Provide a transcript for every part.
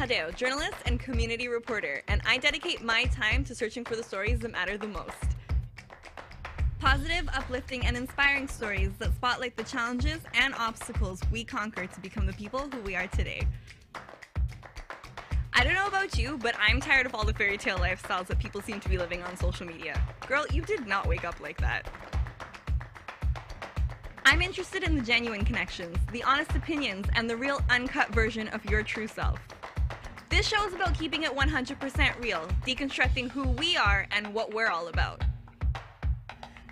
Mahadeo, journalist and community reporter, and I dedicate my time to searching for the stories that matter the most. Positive, uplifting, and inspiring stories that spotlight the challenges and obstacles we conquer to become the people who we are today. I don't know about you, but I'm tired of all the fairy tale lifestyles that people seem to be living on social media. Girl, you did not wake up like that. I'm interested in the genuine connections, the honest opinions, and the real uncut version of your true self. This show is about keeping it 100% real, deconstructing who we are and what we're all about.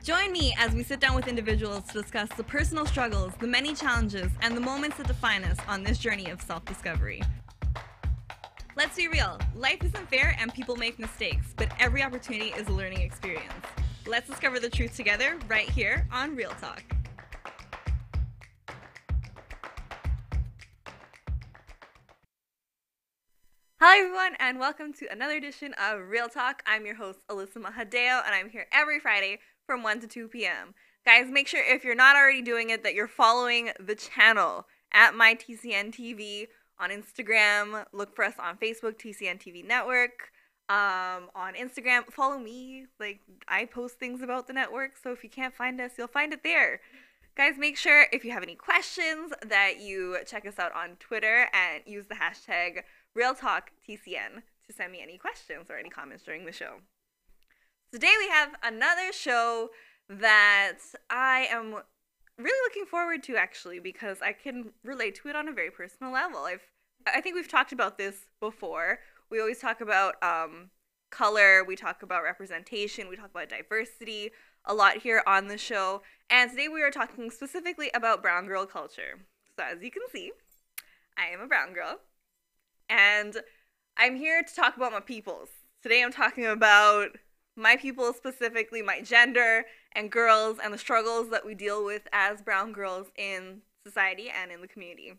Join me as we sit down with individuals to discuss the personal struggles, the many challenges, and the moments that define us on this journey of self-discovery. Let's be real, life isn't fair and people make mistakes, but every opportunity is a learning experience. Let's discover the truth together right here on Real Talk. Hi everyone, and welcome to another edition of Real Talk. I'm your host, Alyssa Mahadeo, and I'm here every Friday from 1 to 2 p.m. Guys, make sure if you're not already doing it that you're following the channel at MyTCNTV on Instagram. Look for us on Facebook, TCN TV Network. On Instagram, follow me. Like, I post things about the network, so if you can't find us, you'll find it there. Guys, make sure if you have any questions that you check us out on Twitter and use the hashtag RealTalkTCN to send me any questions or any comments during the show. Today we have another show that I am really looking forward to, actually, because I can relate to it on a very personal level. I think we've talked about this before. We always talk about color, we talk about representation, we talk about diversity a lot here on the show. And today we are talking specifically about brown girl culture. So as you can see, I am a brown girl. And I'm here to talk about my peoples. Today I'm talking about my people, specifically my gender and girls and the struggles that we deal with as brown girls in society and in the community.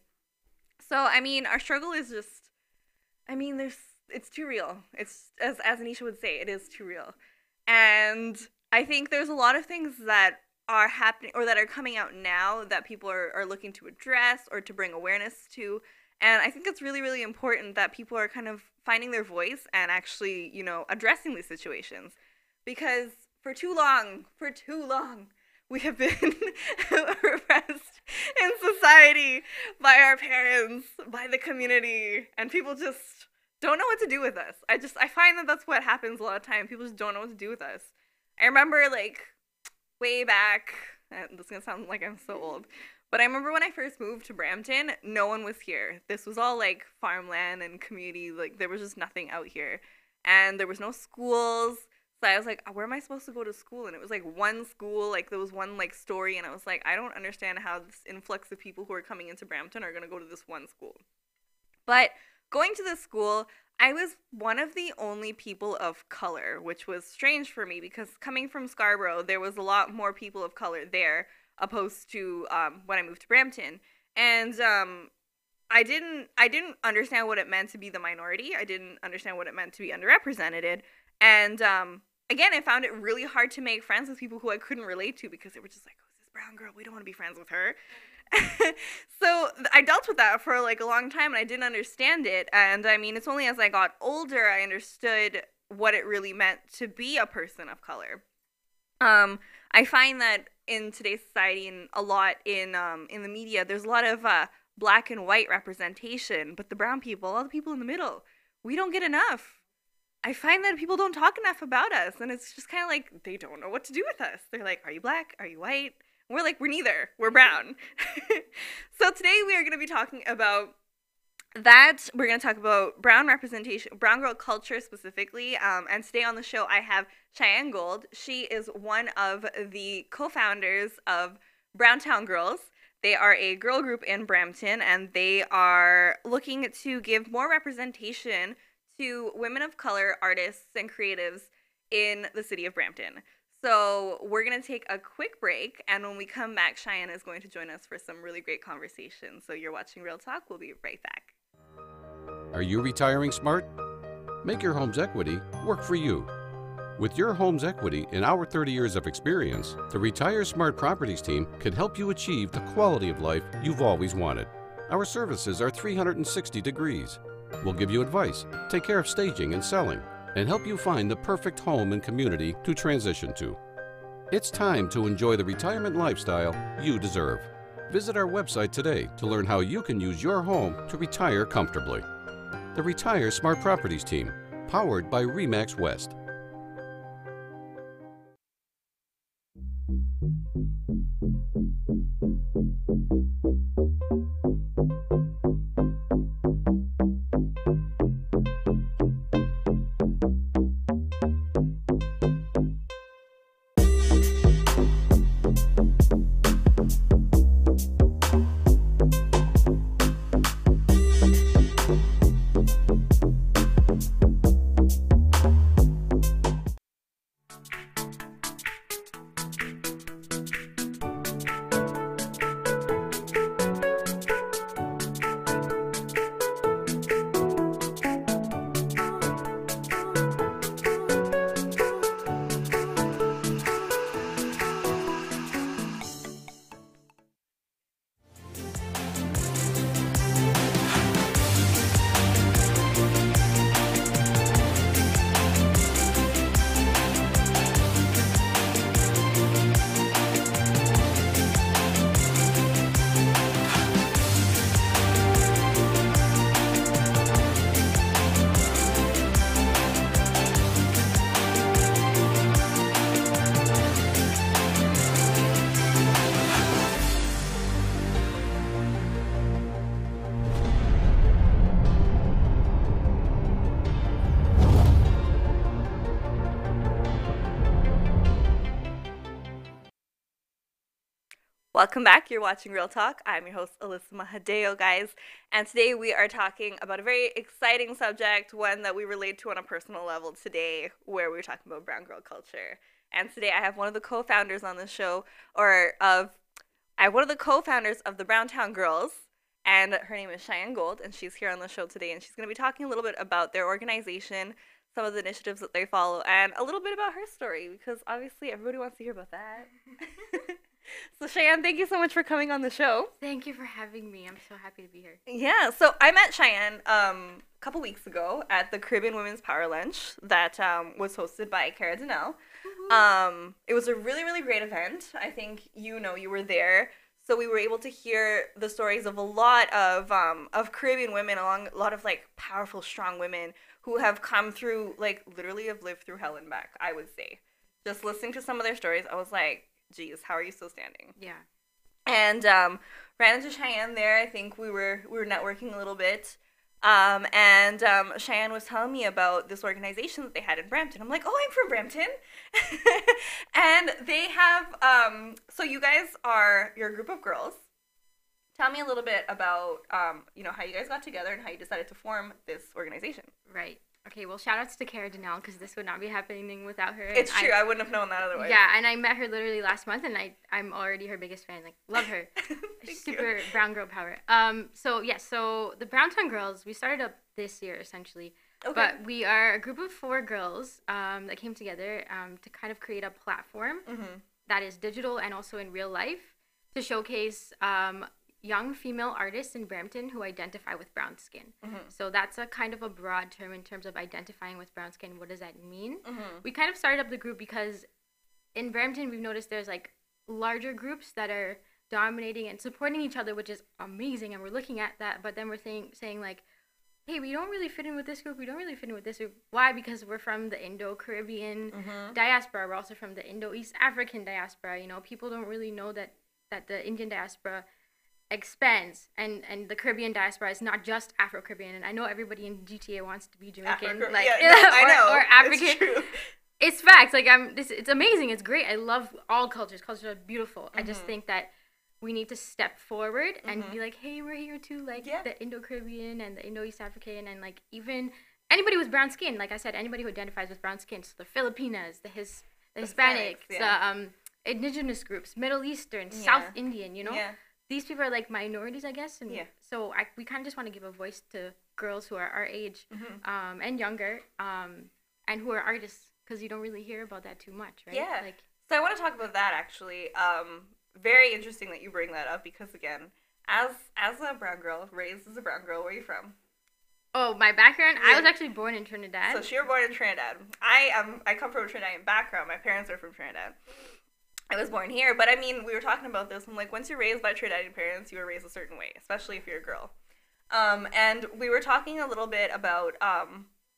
So, I mean, our struggle is just, it's too real. It's, as Anisha would say, it is too real. And I think there's a lot of things that are happening or that are coming out now that people are looking to address or to bring awareness to. And I think it's really, really important that people are kind of finding their voice and actually, addressing these situations. Because for too long, we have been repressed in society by our parents, by the community, and people just don't know what to do with us. I find that that's what happens a lot of time. People just don't know what to do with us. I remember, way back, and this is going to sound like I'm so old, but I remember when I first moved to Brampton, no one was here. This was all, farmland and community. There was just nothing out here. And there was no schools. So I was like, where am I supposed to go to school? And it was, one school. There was one, story. And I was like, I don't understand how this influx of people who are coming into Brampton are going to go to this one school. But going to this school, I was one of the only people of color, which was strange for me because coming from Scarborough, there was a lot more people of color there opposed to when I moved to Brampton. And I didn't understand what it meant to be the minority. I didn't understand what it meant to be underrepresented. And again, I found it really hard to make friends with people who I couldn't relate to because they were just like, oh, this brown girl, we don't want to be friends with her. So I dealt with that for a long time and I didn't understand it. And it's only as I got older I understood what it really meant to be a person of color. I find that in today's society and a lot in the media, there's a lot of black and white representation, but the brown people, all the people in the middle, we don't get enough. I find that people don't talk enough about us, and it's just kind of they don't know what to do with us. They're like, are you black? Are you white? And we're like, we're neither. We're brown. So today we are going to be talking about that. We're going to talk about brown representation, brown girl culture specifically, and today on the show I have Cheyenne Gold. She is one of the co-founders of Browntown Girls. They are a girl group in Brampton, and they are looking to give more representation to women of color artists and creatives in the city of Brampton. So we're going to take a quick break, and when we come back, Cheyenne is going to join us for some really great conversation. So you're watching Real Talk. We'll be right back. Are you retiring smart? Make your home's equity work for you. With your home's equity and our 30 years of experience, the Retire Smart Properties team can help you achieve the quality of life you've always wanted. Our services are 360 degrees. We'll give you advice, take care of staging and selling, and help you find the perfect home and community to transition to. It's time to enjoy the retirement lifestyle you deserve. Visit our website today to learn how you can use your home to retire comfortably. The Retire Smart Properties team, powered by RE/MAX West. Welcome back. You're watching Real Talk. I'm your host, Alyssa Mahadeo, guys. And today we are talking about a very exciting subject, one that we relate to on a personal level today, where we're talking about brown girl culture. And today I have one of the co-founders on the show, I have one of the co-founders of the Browntown Girls, and her name is Cheyenne Gold, and she's here on the show today, and she's going to be talking a little bit about their organization, some of the initiatives that they follow, and a little bit about her story, because obviously everybody wants to hear about that. So Cheyenne, thank you so much for coming on the show. Thank you for having me. I'm so happy to be here. Yeah, so I met Cheyenne a couple weeks ago at the Caribbean Women's Power Lunch that was hosted by Cara Donnell. Mm-hmm. It was a really, really great event. I think you were there. So we were able to hear the stories of a lot of Caribbean women, a lot of like powerful, strong women who have come through, like literally have lived through hell and back, I would say. Just listening to some of their stories, I was like, geez, how are you still standing? Yeah. And ran into Cheyenne there. I think we were networking a little bit. And Cheyenne was telling me about this organization that they had in Brampton. I'm like, oh, I'm from Brampton. And they have, so you guys you're a group of girls. Tell me a little bit about, how you guys got together and how you decided to form this organization. Right. Okay, well, shout outs to Cara Donnell, because this would not be happening without her. It's true. I wouldn't have known that otherwise. Yeah, and I met her literally last month, and I'm already her biggest fan. Like, love her. Super brown girl power. So the Browntown Girls, we started up this year, essentially. Okay. But we are a group of 4 girls that came together to kind of create a platform that is digital and also in real life to showcase young female artists in Brampton who identify with brown skin. So that's a kind of a broad term in terms of identifying with brown skin. What does that mean? We kind of started up the group because in Brampton we've noticed there's like larger groups that are dominating and supporting each other, which is amazing, and we're looking at that, but then we're saying like, hey, we don't really fit in with this group, we don't really fit in with this group. Why? Because we're from the Indo-Caribbean diaspora, we're also from the Indo-East African diaspora. People don't really know that the Indian diaspora expands, and the Caribbean diaspora is not just Afro-Caribbean. And I know everybody in GTA wants to be Jamaican, I know, or African. It's true. It's facts. Like it's amazing. It's great. I love all cultures. Cultures are beautiful. I just think that we need to step forward and be like, hey, we're here too. Like the Indo-Caribbean and the Indo-East African, and like even anybody with brown skin. Like I said, anybody who identifies with brown skin. So the Filipinas, the Hispanics, the indigenous groups, Middle Eastern, South Indian. Yeah. These people are like minorities, I guess, and so we kind of just want to give a voice to girls who are our age and younger, and who are artists, because you don't really hear about that too much, right? Yeah. So I want to talk about that actually. Very interesting that you bring that up, because again, as a brown girl, raised as a brown girl, where are you from? Oh, my background? Yeah. I was actually born in Trinidad. So you were born in Trinidad. I come from a Trinidadian background. My parents are from Trinidad. I was born here, but I mean, we were talking about this. I'm like, once you're raised by Trinidadian parents, you were raised a certain way, especially if you're a girl. And we were talking a little bit about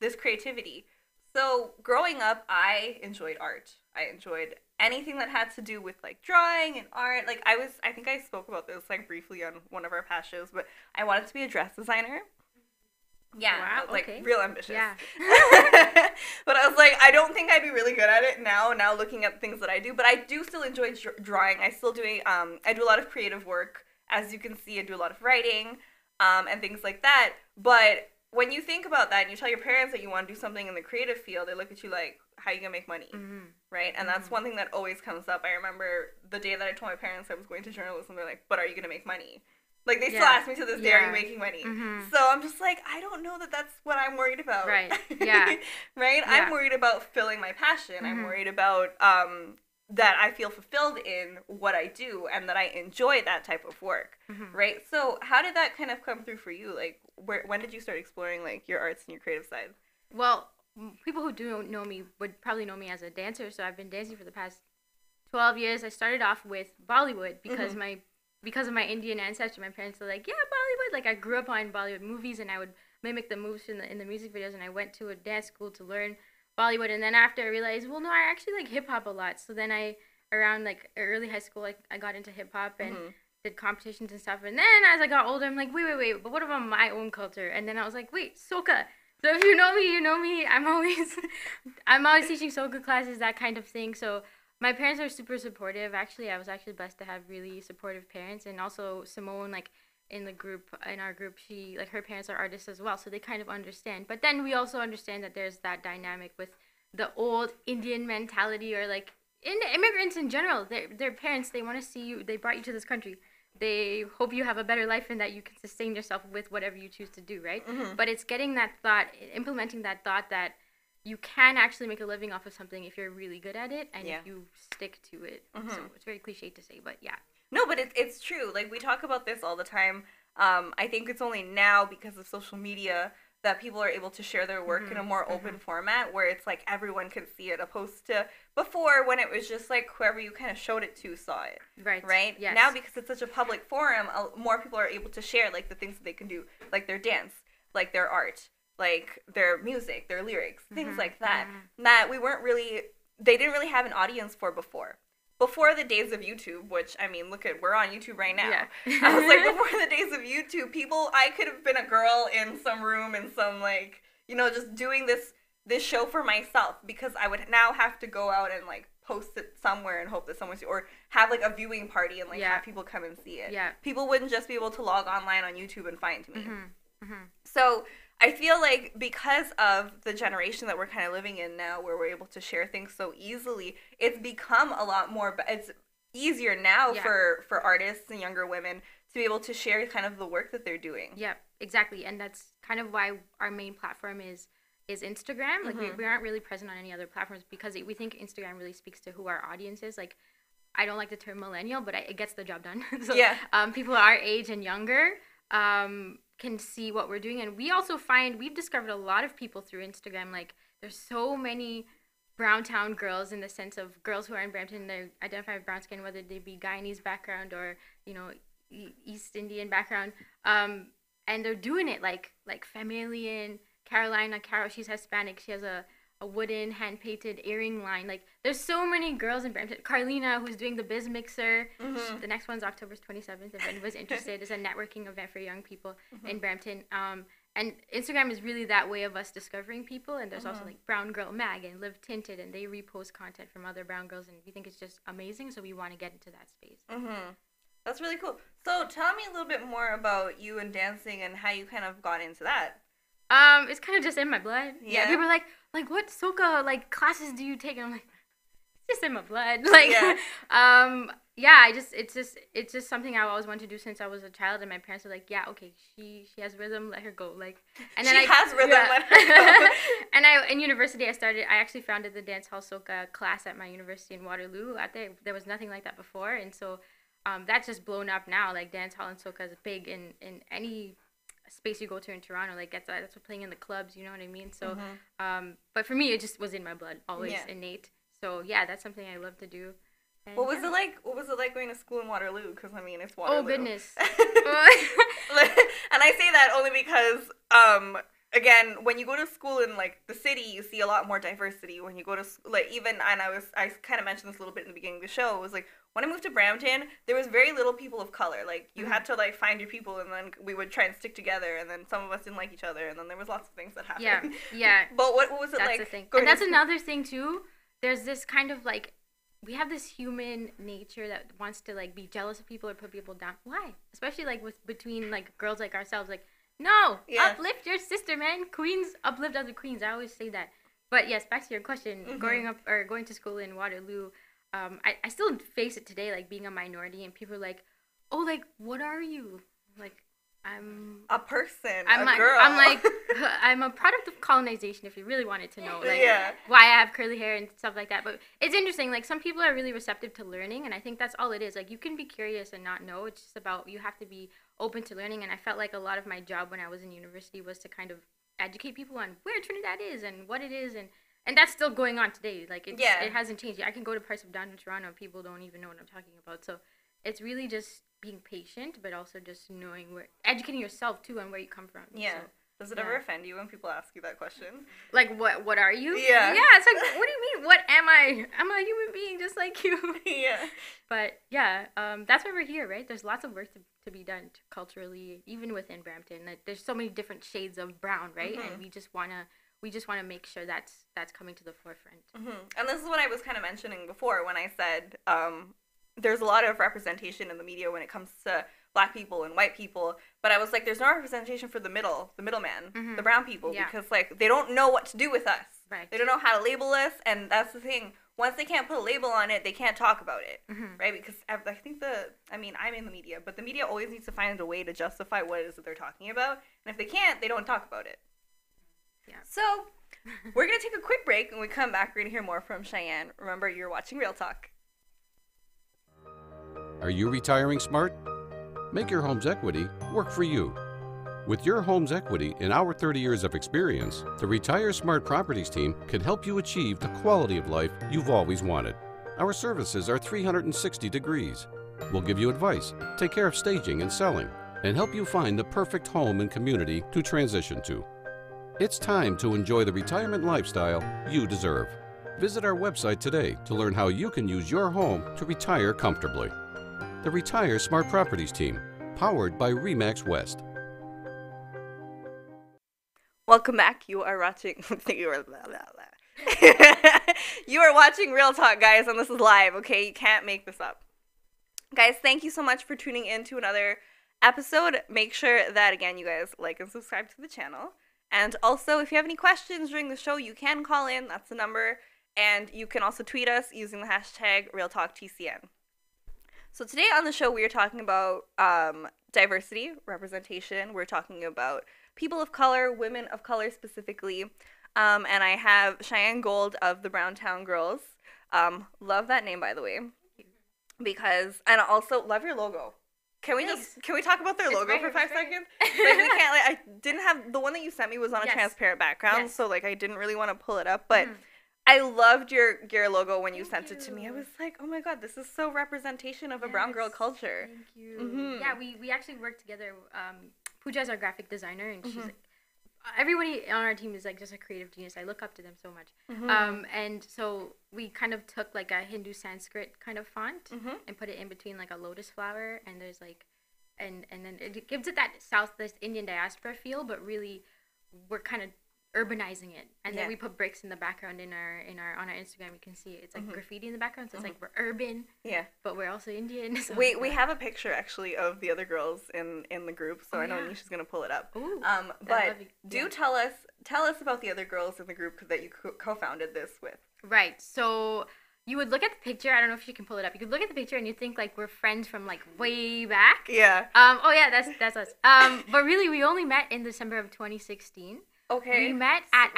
this creativity. So growing up, I enjoyed art. I enjoyed anything that had to do with like drawing and art. Like I think I spoke about this like briefly on one of our past shows, but I wanted to be a dress designer. Yeah, wow, I was, like, okay. real ambitious. Yeah. But I was like, I don't think I'd be really good at it now looking at things that I do. But I do still enjoy drawing. I still do I do a lot of creative work. As you can see, I do a lot of writing and things like that. But when you think about that and you tell your parents that you want to do something in the creative field, they look at you like, how are you going to make money? Mm-hmm. Right? And that's one thing that always comes up. I remember the day that I told my parents I was going to journalism, they're like, but are you going to make money? Like, they still ask me to this day, are you making money? So I'm just like, I don't know that that's what I'm worried about. Right, yeah. Right? Yeah. I'm worried about fulfilling my passion. I'm worried about that I feel fulfilled in what I do and that I enjoy that type of work. Right? So how did that kind of come through for you? Like, when did you start exploring, like, your arts and your creative side? Well, people who do know me would probably know me as a dancer, so I've been dancing for the past 12 years. I started off with Bollywood because of my Indian ancestry. My parents were like, yeah, Bollywood. Like, I grew up on Bollywood movies, and I would mimic the moves in the music videos, and I went to a dance school to learn Bollywood. And then after I realized, well, no, I actually like hip-hop a lot. So then around, like, early high school, I got into hip-hop and did competitions and stuff. And then as I got older, I'm like, wait, but what about my own culture? And then I was like, wait, soca. So if you know me, you know me. I'm always teaching soca classes, that kind of thing. So my parents are super supportive. Actually, I was actually blessed to have really supportive parents. And also Simone, like, in our group, she, like, her parents are artists as well. So they kind of understand. But then we also understand that there's that dynamic with the old Indian mentality, or, like, immigrants in general. Their parents, they want to see you. They brought you to this country. They hope you have a better life and that you can sustain yourself with whatever you choose to do, right? But it's getting that thought, implementing that thought that you can actually make a living off of something if you're really good at it and if you stick to it. So it's very cliche to say, but yeah. No, but it's true. Like, we talk about this all the time. I think it's only now because of social media that people are able to share their work in a more open format where it's like everyone can see it, opposed to before when it was just like whoever you kind of showed it to saw it. Right? Yes. Now, because it's such a public forum, more people are able to share, like, the things that they can do, like their dance, like their art, like their music, their lyrics, things like that, that they didn't really have an audience for before. Before the days of YouTube, which, I mean, we're on YouTube right now. Yeah. I was like, before the days of YouTube, I could have been a girl in some room in some, like, you know, just doing this show for myself, because I would now have to go out and, like, post it somewhere and hope that someone sees, or have, like, a viewing party and, like, have people come and see it. Yeah. People wouldn't just be able to log online on YouTube and find me. So I feel like because of the generation that we're kind of living in now, where we're able to share things so easily, it's become a lot more, it's easier now for artists and younger women to be able to share kind of the work that they're doing. Yeah, exactly. And that's kind of why our main platform is Instagram. Like, we aren't really present on any other platforms because we think Instagram really speaks to who our audience is. Like, I don't like the term millennial, but it gets the job done. So people our age and younger can see what we're doing. And we also we've discovered a lot of people through Instagram. Like, there's so many Browntown girls, in the sense of girls who are in Brampton, they identify with brown skin, whether they be Guyanese background or, you know, East Indian background. And they're doing it like Femalian, Carolina, she's Hispanic. She has a wooden hand-painted earring line. Like, there's so many girls in Brampton. Carlina, who's doing the Biz Mixer. The next one's October 27th. If anyone's interested, it's a networking event for young people in Brampton. And Instagram is really that way of us discovering people. And there's also, like, Brown Girl Mag and Live Tinted, and they repost content from other brown girls, and we think it's just amazing, so we want to get into that space. That's really cool. So tell me a little bit more about you and dancing and how you kind of got into that. It's kind of just in my blood. Yeah. People are like, what soca, like, classes do you take? And I'm like, it's just in my blood. Like, it's just something I always wanted to do since I was a child. And my parents were like, yeah, okay, she has rhythm, let her go. Like, and then let her go. And in university, I actually founded the dance hall soca class at my university in Waterloo. There was nothing like that before. And so that's just blown up now. Like, dance hall and soca is big in any space you go to in Toronto. Like that's what playing in the clubs. You know what I mean? So, but for me, it just was in my blood, always innate. So yeah, that's something I love to do. And, what was it like? What was it like going to school in Waterloo? Because I mean, it's Waterloo. Oh goodness. And I say that only because again, when you go to school in like the city, you see a lot more diversity. When you go to like even, and I kind of mentioned this a little bit in the beginning of the show. It was like when I moved to Brampton, there was very little people of color. Like you had to like find your people, and then we would try and stick together. And then some of us didn't like each other, and then there was lots of things that happened. Yeah. But what was it that's like? The thing. And that's another thing too. There's this kind of like, we have this human nature that wants to like be jealous of people or put people down. Why? Especially like between like girls like ourselves. Like, no, uplift your sister, man. Queens uplift other queens. I always say that. But yes, back to your question. Going to school in Waterloo, I still face it today, like being a minority, and people are like, oh, like what are you? Like, I'm a person, girl. I'm like, I'm a product of colonization, if you really wanted to know, like why I have curly hair and stuff like that. But it's interesting, like some people are really receptive to learning, and I think that's all it is. Like you can be curious and not know. It's just about, you have to be open to learning. And I felt like a lot of my job when I was in university was to kind of educate people on where Trinidad is and what it is, and that's still going on today. Like it hasn't changed. I can go to parts of downtown Toronto and people don't even know what I'm talking about. So it's really just being patient, but also just knowing educating yourself too on where you come from. Yeah. So, does it ever offend you when people ask you that question? Like, what are you? Yeah. Yeah, it's like, what do you mean? What am I? I'm a human being just like you. Yeah. But yeah, that's why we're here, right? There's lots of work to be done culturally, even within Brampton. Like, there's so many different shades of brown, right? And we just wanna make sure that's coming to the forefront. And this is what I was kind of mentioning before when I said there's a lot of representation in the media when it comes to Black people and white people, but I was like, there's no representation for the middleman, the brown people, because like they don't know what to do with us. Right. They don't know how to label us, and that's the thing. Once they can't put a label on it, they can't talk about it, right? Because I think I'm in the media, but the media always needs to find a way to justify what it is that they're talking about, and if they can't, they don't talk about it. Yeah. So we're gonna take a quick break, and when we come back, we're gonna hear more from Cheyenne. Remember, you're watching Real Talk. Are you retiring smart? Make your home's equity work for you. With your home's equity and our 30 years of experience, the Retire Smart Properties team can help you achieve the quality of life you've always wanted. Our services are 360 degrees. We'll give you advice, take care of staging and selling, and help you find the perfect home and community to transition to. It's time to enjoy the retirement lifestyle you deserve. Visit our website today to learn how you can use your home to retire comfortably. The Retire Smart Properties team, powered by RE/MAX West. Welcome back. You are watching. You are watching Real Talk, guys, and this is live. Okay, you can't make this up, guys. Thank you so much for tuning in to another episode. Make sure that again, you guys like and subscribe to the channel. And also, if you have any questions during the show, you can call in. That's the number, and you can also tweet us using the hashtag RealTalkTCN. So today on the show, we are talking about diversity, representation. We're talking about people of color, women of color specifically. And I have Cheyenne Gold of the Browntown Girls. Love that name, by the way. And also love your logo. Can we talk about their logo for 5 seconds? Like, we can't, like, I didn't have, the one that you sent me was on a transparent background, so like I didn't really want to pull it up, but I loved your logo when you sent it to me. I was like, oh my god, this is so representation of a brown girl culture. Thank you. Yeah, we actually worked together. Pooja is our graphic designer, and she's like, everybody on our team is like just a creative genius. I look up to them so much. And so we kind of took like a Hindu Sanskrit kind of font and put it in between like a lotus flower, and there's like, and then it gives it that Southwest Indian diaspora feel, but really we're kind of urbanizing it, and then we put bricks in the background on our Instagram. You can see it. It's like graffiti in the background, so it's like we're urban, but we're also Indian. So we have a picture actually of the other girls in the group, so I know Nisha's gonna pull it up. Ooh, but do tell us about the other girls in the group that you co-founded this with. Right. So you would look at the picture. I don't know if you can pull it up. You could look at the picture and you think like we're friends from like way back. Yeah. Oh yeah, that's us. But really, we only met in December of 2016. Okay. We met at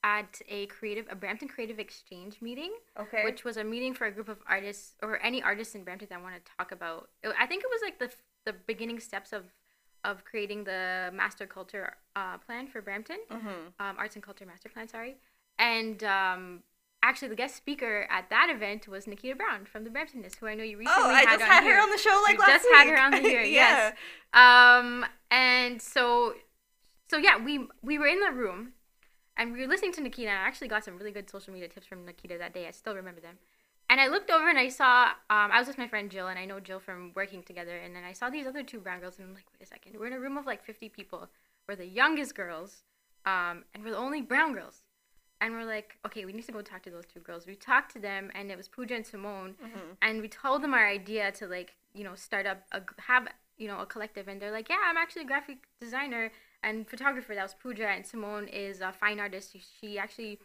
at a Brampton Creative Exchange meeting. Okay. Which was a meeting for a group of artists or any artists in Brampton that want to talk about. I think it was like the beginning steps of of creating the master culture plan for Brampton, arts and culture master plan, sorry. And actually, the guest speaker at that event was Nikita Brown from the Bramptonists, who I know you recently had on here. I just had her on the show last week. Just had her on the here, yes. And so yeah, we were in the room, and we were listening to Nikita, and I actually got some really good social media tips from Nikita that day. I still remember them. And I looked over and I saw, I was with my friend Jill, and I know Jill from working together, and then I saw these other two brown girls, and I'm like, wait a second, we're in a room of like 50 people. We're the youngest girls, and we're the only brown girls. And we're like, okay, we need to go talk to those two girls. We talked to them, and it was Pooja and Simone, and we told them our idea to like, start up, have a collective, and they're like, yeah, I'm actually a graphic designer and photographer. That was Pooja, and Simone is a fine artist. She actually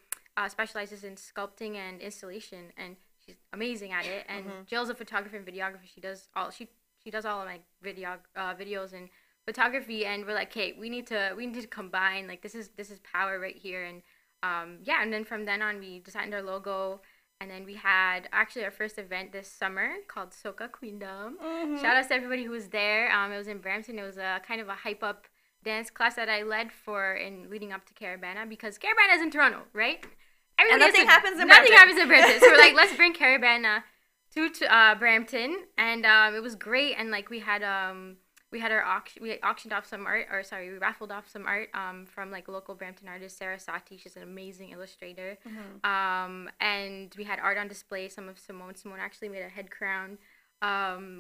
specializes in sculpting and installation, and she's amazing at it. And Jill's a photographer and videographer. She does all of my videos and photography. And we're like, hey, we need to combine. Like this is power right here. And and then from then on, we designed our logo. And then we had actually our first event this summer called Soca Queendom. Shout out to everybody who was there. It was in Brampton. It was a kind of a hype up dance class that I led for in leading up to Carabana, because Carabana is in Toronto, right? And nothing happens in Brampton. So we're like, let's bring Carabana to Brampton, and it was great. And like we had our auction, we auctioned off some art, we raffled off some art from like local Brampton artist Sarah Sati. She's an amazing illustrator. And we had art on display. Some of Simone actually made a head crown.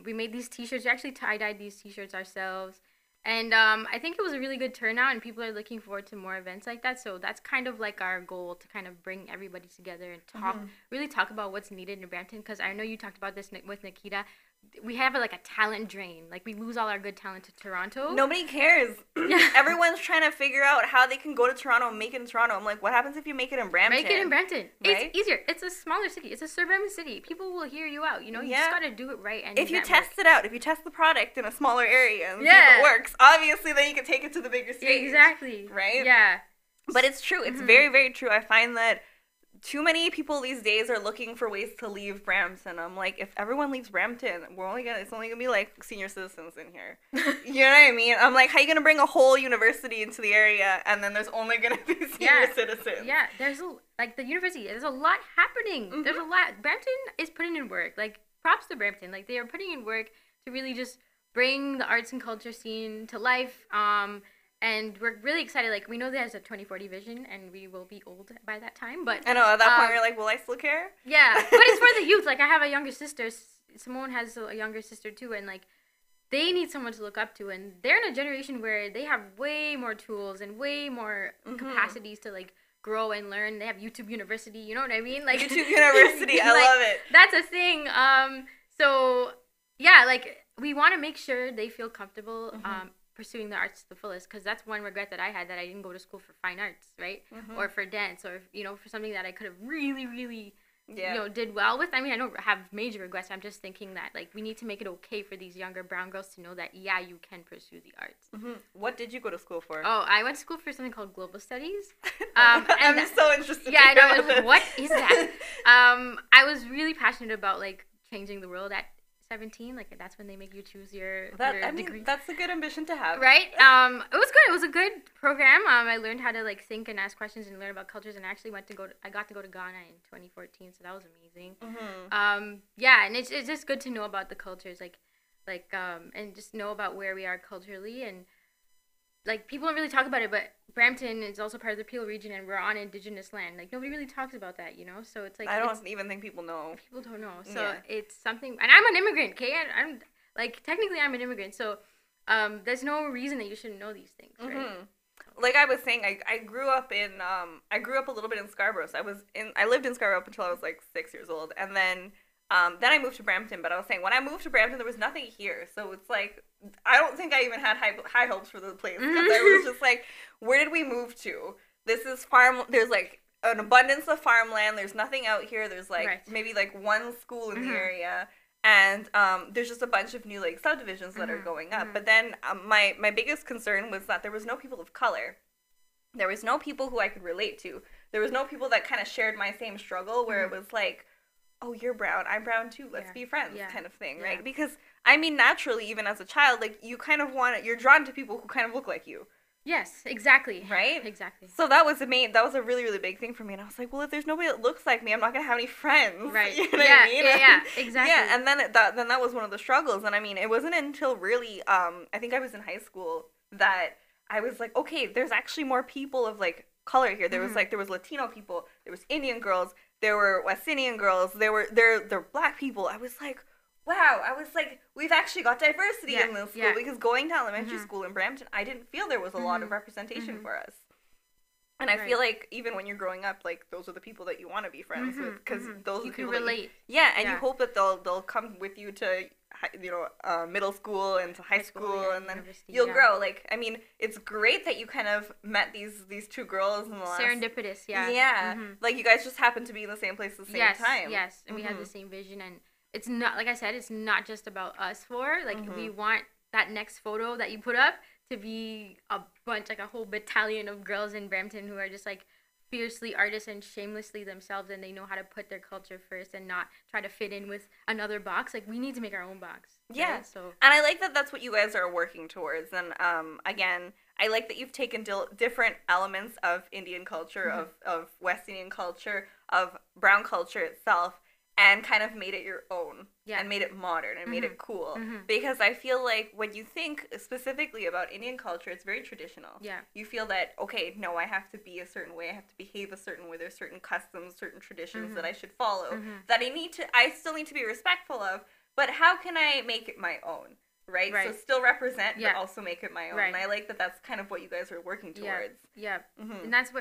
We made these t-shirts. We actually tie-dyed these t-shirts ourselves. And I think it was a really good turnout, and people are looking forward to more events like that. So that's kind of like our goal, to kind of bring everybody together and really talk about what's needed in Brampton. Because I know you talked about this with Nikita. We have like a talent drain. Like we lose all our good talent to Toronto. Nobody cares. Everyone's trying to figure out how they can go to Toronto and make it in Toronto. I'm like, what happens if you make it in Brampton? Make it in Brampton. Right? It's easier. It's a smaller city. It's a suburban city. People will hear you out. You just got to do it right. And if you test it out, if you test the product in a smaller area and see if it works, obviously then you can take it to the bigger stage. Exactly. Right? Yeah. But it's true. It's very, very true. I find that too many people these days are looking for ways to leave Brampton. I'm like, if everyone leaves Brampton, it's only gonna be like senior citizens in here. You know what I mean? I'm like, how are you gonna bring a whole university into the area and then there's only gonna be senior citizens? Yeah, there's the university. There's a lot happening. There's a lot. Brampton is putting in work. Like, props to Brampton. Like, they are putting in work to really just bring the arts and culture scene to life. And we're really excited. Like, we know there's a 2040 vision, and we will be old by that time. But I know, at that point, you're like, will I still care? Yeah, but it's for the youth. Like, I have a younger sister. Simone has a younger sister, too. And, like, they need someone to look up to. And they're in a generation where they have way more tools and way more capacities to, like, grow and learn. They have YouTube University. You know what I mean? Like YouTube University. I love it. That's a thing. So, yeah, like, we want to make sure they feel comfortable pursuing the arts to the fullest, because that's one regret that I had, that I didn't go to school for fine arts, right? Or for dance, or for something that I could have really, really did well with. I mean, I don't have major regrets. I'm just thinking that, like, we need to make it okay for these younger brown girls to know that, yeah, you can pursue the arts. What did you go to school for? Oh, I went to school for something called global studies. I'm so interested. Yeah, I know. I was like, what is that? I was really passionate about, like, changing the world at 17. Like, that's when they make you choose your degree. That's a good ambition to have, right? It was good. It was a good program. I learned how to, like, think and ask questions and learn about cultures, and I actually I got to go to Ghana in 2014, so that was amazing. And it's just good to know about the cultures, and just know about where we are culturally. And, like, people don't really talk about it, but Brampton is also part of the Peel region, and we're on Indigenous land. Like, nobody really talks about that, So it's like, I don't even think people know. People don't know. So it's something, and I'm an immigrant, okay? I'm like, technically I'm an immigrant, so there's no reason that you shouldn't know these things, right? Like I was saying, I grew up a little bit in Scarborough. So I lived in Scarborough up until I was like 6 years old, and then I moved to Brampton. But I was saying, when I moved to Brampton, there was nothing here, so it's like, I don't think I even had high hopes for the place, because I was just like, where did we move to? This is farm. There's like an abundance of farmland. There's nothing out here. There's like maybe like one school in the area, and there's just a bunch of new like subdivisions that are going up. But then my biggest concern was that there was no people of color. There was no people who I could relate to. There was no people that kind of shared my same struggle, where it was like, oh, you're brown, I'm brown too, let's be friends, kind of thing, right? Because I mean, naturally, even as a child, like, you kind of you're drawn to people who kind of look like you. Yes, exactly. Right? Exactly. So that was a really, really big thing for me. And I was like, well, if there's nobody that looks like me, I'm not going to have any friends. Right. You know what I mean? Yeah, exactly. Yeah, and then that was one of the struggles. And I mean, it wasn't until really, I think I was in high school that I was like, okay, there's actually more people of, like, color here. There was Latino people, there was Indian girls, there were West Indian girls, there were black people. I was like, wow, we've actually got diversity in this school, because going to elementary school in Brampton, I didn't feel there was a lot of representation for us. And I feel like even when you're growing up, like, those are the people that you want to be friends with, because those are the people can relate. You hope that they'll come with you to, you know, middle school and to high school, and then you'll grow. Like, I mean, it's great that you kind of met these two girls in the last... Serendipitous, like, you guys just happened to be in the same place at the same time. Yes, and we had the same vision, and it's not, like I said, it's not just about us four. Like, we want that next photo that you put up to be a bunch, like a whole battalion of girls in Brampton who are just, like, fiercely artists and shamelessly themselves, and they know how to put their culture first and not try to fit in with another box. Like, we need to make our own box. Yeah. Right? So, and I like that that's what you guys are working towards. And again, I like that you've taken different elements of Indian culture, of West Indian culture, of brown culture itself, and kind of made it your own, and made it modern, and made it cool. Because I feel like when you think specifically about Indian culture, it's very traditional. Yeah. You feel that, okay, no, I have to be a certain way, I have to behave a certain way, there's certain customs, certain traditions that I should follow, that I still need to be respectful of, but how can I make it my own? Right? So still represent, but also make it my own. And I like that that's kind of what you guys are working towards. Yeah. And that's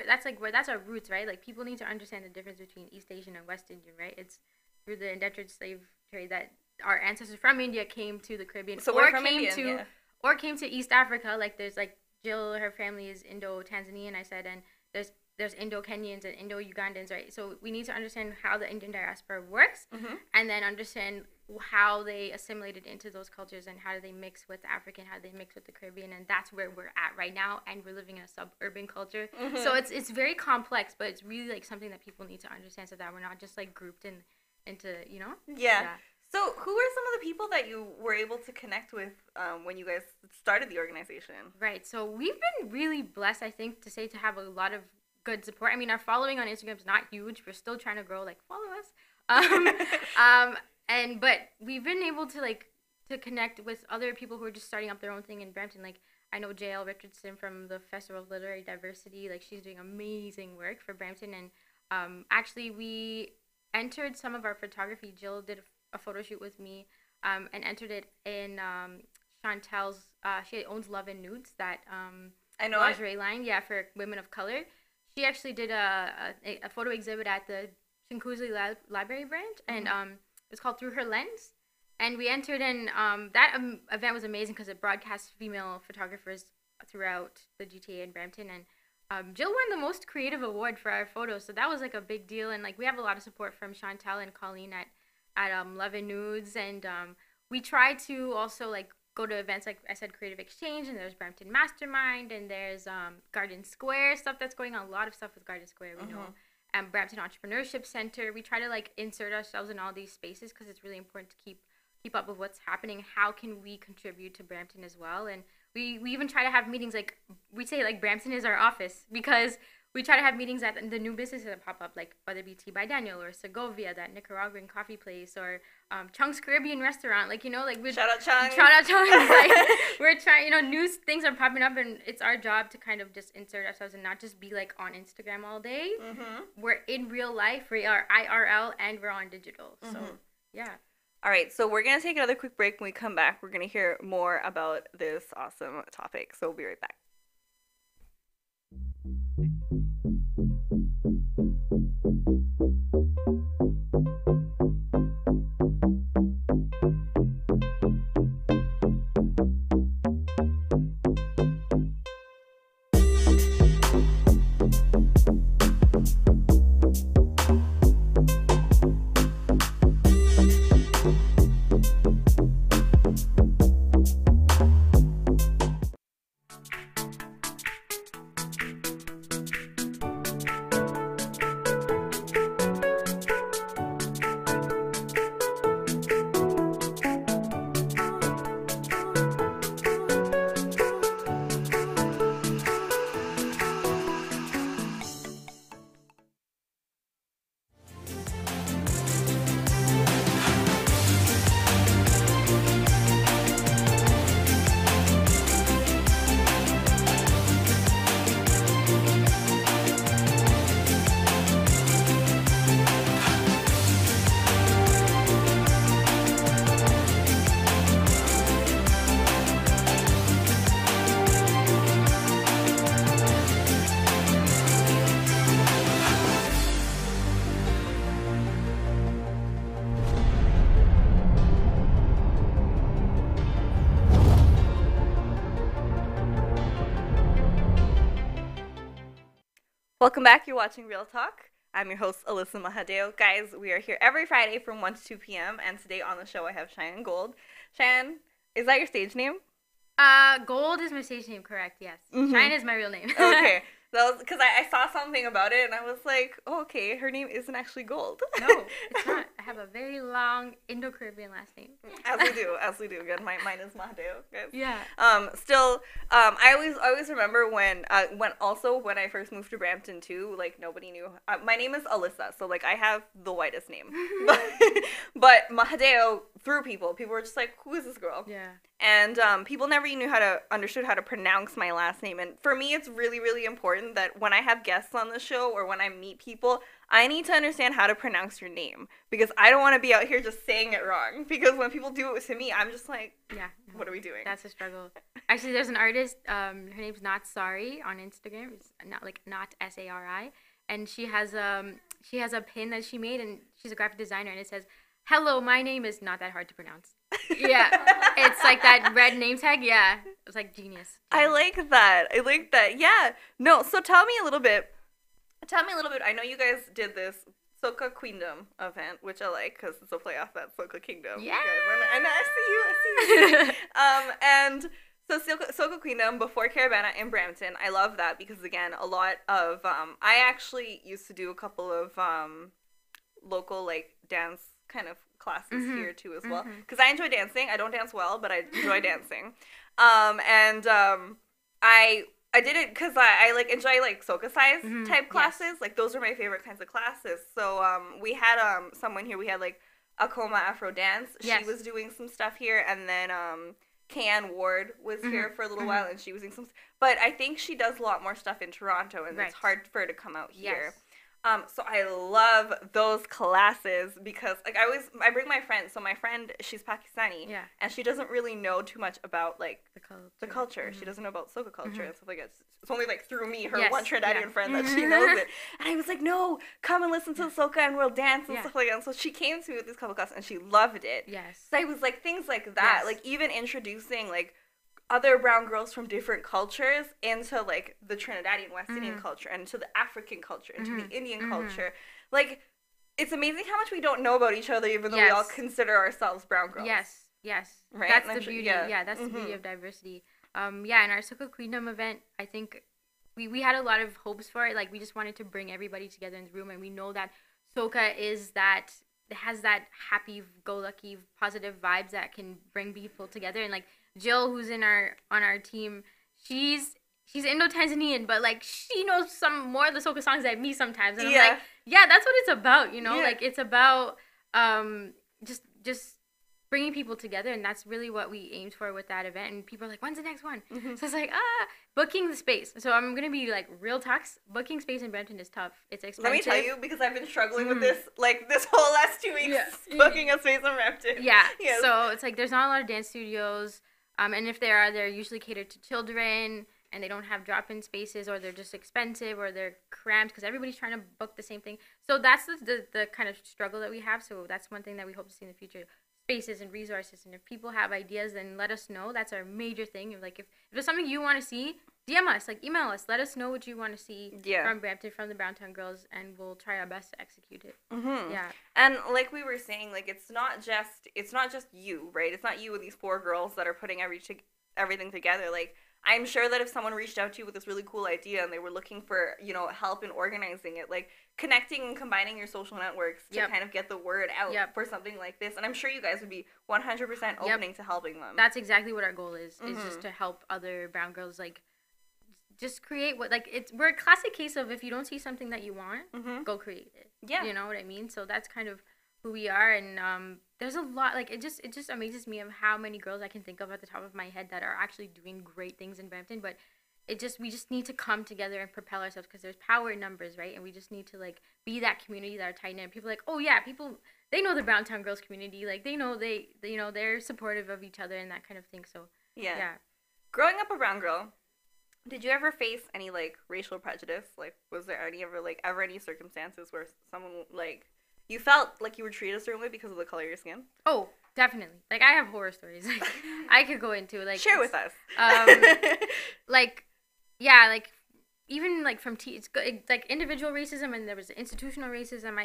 our roots, right? Like, people need to understand the difference between East Asian and West Indian, right? It's through the indentured slave trade that our ancestors from India came to the Caribbean, so we're from India, or came to East Africa. Like, there's, like, Jill, her family is Indo-Tanzanian, I said, and there's Indo-Kenyans and Indo-Ugandans, right? So we need to understand how the Indian diaspora works, and then understand how they assimilated into those cultures, and how do they mix with the African, how do they mix with the Caribbean, and that's where we're at right now, and we're living in a suburban culture. So it's very complex, but it's really, like, something that people need to understand, so that we're not just, like, grouped into, you know? Yeah. So who were some of the people that you were able to connect with when you guys started the organization? Right. So we've been really blessed, I think, to have a lot of good support. I mean, our following on Instagram is not huge. We're still trying to grow. Like, follow us. But we've been able to connect with other people who are just starting up their own thing in Brampton. Like, I know JL Richardson from the Festival of Literary Diversity. Like, she's doing amazing work for Brampton. And actually, we entered some of our photography. Jill did a photo shoot with me, and entered it in Chantel's. She owns Love and Nudes, that I know lingerie line, for women of color. She actually did a photo exhibit at the Shinkuzi Library branch, and it's called Through Her Lens. And we entered in. That event was amazing because it broadcast female photographers throughout the GTA in Brampton, and Jill won the most creative award for our photos, so that was, like, a big deal. And, like, we have a lot of support from Chantel and Colleen at Love and Nudes, and we try to also, like, go to events, like I said, Creative Exchange, and there's Brampton Mastermind, and there's Garden Square, stuff that's going on, a lot of stuff with Garden Square, we know, and Brampton Entrepreneurship Center. We try to, like, insert ourselves in all these spaces because it's really important to keep up with what's happening. How can we contribute to Brampton as well? And we even try to have meetings, like, we say, like, Brampton is our office, because we try to have meetings at the new businesses that pop up, like whether it be Tea by Daniel or Segovia, that Nicaraguan coffee place, or Chung's Caribbean restaurant. Like, you know, like, shout out Chung. Like, we're trying, you know, new things are popping up, and it's our job to kind of just insert ourselves and not just be, like, on Instagram all day. We're in real life. We are IRL, and we're on digital. So, yeah. All right, so we're going to take another quick break. When we come back, we're going to hear more about this awesome topic. So we'll be right back. Welcome back. You're watching Real Talk. I'm your host, Alyssa Mahadeo. Guys, we are here every Friday from 1 to 2 p.m. And today on the show, I have Cheyenne Gold. Cheyenne, is that your stage name? Gold is my stage name, correct, yes. Cheyenne is my real name. Okay. That was because I saw something about it and I was like, oh, okay, her name isn't actually Gold. No, it's not. I have a very long Indo-Caribbean last name. As we do. Again, mine is Mahadeo, guys. Yeah. I always remember when I first moved to Brampton too, like nobody knew. My name is Alyssa, so like I have the whitest name. but Mahadeo threw people. People were just like, who is this girl? Yeah. And people never understood how to pronounce my last name. And for me, it's really, really important that when I have guests on the show or when I meet people, I need to understand how to pronounce your name. Because I don't want to be out here just saying it wrong. Because when people do it to me, I'm just like, what are we doing? That's a struggle. Actually, there's an artist, her name's Not Sorry on Instagram. It's not S-A-R-I. And she has a pin that she made, and she's a graphic designer, and it says, "Hello, my name is not that hard to pronounce." Yeah, it's like that red name tag. Yeah, it's like genius. I like that. Yeah. No, so tell me a little bit. I know you guys did this Soca Queendom event, which I like because it's a play off that Soca Kingdom. Yeah. And I see you. And so Soca Queendom before Caravana in Brampton. I love that because, again, a lot of, I actually used to do a couple of local, like, dance kind of classes here too as well because I enjoy dancing. I don't dance well, but I enjoy dancing. I did it because I like enjoy like soca size type classes. Yes. Like those are my favorite kinds of classes. So we had someone here. We had like Akoma Afro Dance. Yes. She was doing some stuff here, and then Cheyenne Ward was here for a little while, and she was doing some. But I think she does a lot more stuff in Toronto, and it's hard for her to come out here. Yes. So I love those classes because like I bring my friend. So my friend, she's Pakistani, and she doesn't really know too much about like the culture. She doesn't know about soca culture and stuff like that. It's only like through me, her one Trinidadian friend, that she knows it. And I was like, no, come and listen to the soca and we'll dance and stuff like that. And so she came to me with this couple classes and she loved it. Yes. So I was like things like that, like even introducing like other brown girls from different cultures into like the Trinidadian West Indian culture and to the African culture and to the Indian culture. Like it's amazing how much we don't know about each other even though we all consider ourselves brown girls. Yes. Right? That's the beauty. Yeah, that's the beauty of diversity. In our Soca Queendom event, I think we had a lot of hopes for it. Like we just wanted to bring everybody together in the room, and we know that soca has that happy-go-lucky, positive vibes that can bring people together. And like Jill, who's on our team, she's Indo-Tanzanian, but like she knows some more of the soca songs than me sometimes. And I'm like, that's what it's about, you know? Yeah. Like it's about just bringing people together, and that's really what we aimed for with that event. And people are like, when's the next one? So it's like, booking the space. So I'm going to be like, real talks, booking space in Brampton is tough. It's expensive. Let me tell you, because I've been struggling with this, like, this whole last 2 weeks, booking a space in Brampton. Yeah. Yes. So it's like, there's not a lot of dance studios, and if there are, they're usually catered to children, and they don't have drop-in spaces, or they're just expensive, or they're cramped, because everybody's trying to book the same thing. So that's the kind of struggle that we have. So that's one thing that we hope to see in the future. Spaces and resources, and if people have ideas, then let us know. That's our major thing. Like if there's something you want to see, DM us, like email us, let us know what you want to see from Brampton, from the Browntown Girls, and we'll try our best to execute it. And like we were saying, like it's not just you, right? It's not you and these 4 girls that are putting everything together. Like I'm sure that if someone reached out to you with this really cool idea and they were looking for, help in organizing it, like connecting and combining your social networks to kind of get the word out for something like this. And I'm sure you guys would be 100% opening to helping them. That's exactly what our goal is just to help other brown girls, like, just create we're a classic case of if you don't see something that you want, go create it. Yeah. You know what I mean? So that's kind of who we are, and there's a lot, like, it just amazes me of how many girls I can think of at the top of my head that are actually doing great things in Brampton, but we just need to come together and propel ourselves, because there's power in numbers, right? And we just need to, like, be that community that are tight-knit. People are like, oh yeah, people, they know the Browntown Girls community, like, they know they're supportive of each other and that kind of thing. So yeah. Growing up a brown girl, did you ever face any, like, racial prejudice? Like, was there ever any circumstances where someone, like, you felt like you were treated a certain way because of the color of your skin? Oh, definitely. Like, I have horror stories. Like, I could go into, like... Share with us. even like from it's like individual racism, and there was institutional racism.